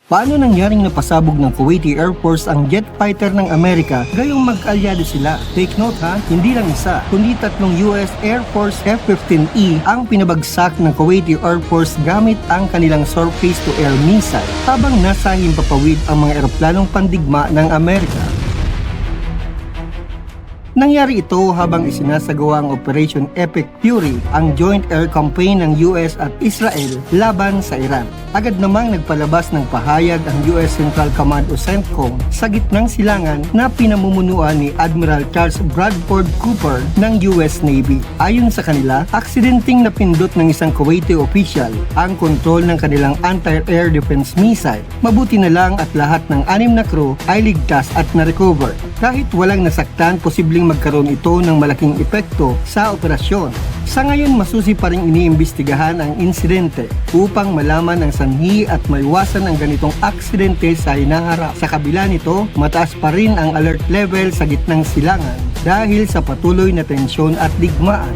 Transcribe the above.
Paano nangyaring napasabog ng Kuwaiti Air Force ang jet fighter ng Amerika gayong magkaalyado sila? Take note ha, hindi lang isa, kundi tatlong US Air Force F-15E ang pinabagsak ng Kuwaiti Air Force gamit ang kanilang surface-to-air missile habang nasa himpapawid ang mga eroplanong pandigma ng Amerika. Nangyari ito habang isinasagawa ang Operation Epic Fury, ang joint air campaign ng US at Israel laban sa Iran. Agad namang nagpalabas ng pahayag ang US Central Command o CENTCOM sa gitnang silangan na pinamumunuan ni Admiral Charles Bradford Cooper ng US Navy. Ayon sa kanila, aksidenteng napindot ng isang Kuwaiti official ang kontrol ng kanilang anti-air defense missile. Mabuti na lang at lahat ng 6 na crew ay ligtas at na-recover. Kahit walang nasaktan, posibleng magkaroon ito ng malaking epekto sa operasyon. Sa ngayon, masusi pa rin iniimbestigahan ang insidente upang malaman ang sanhi at maiwasan ang ganitong aksidente sa hinaharap. Sa kabila nito, mataas pa rin ang alert level sa gitnang silangan dahil sa patuloy na tensyon at digmaan.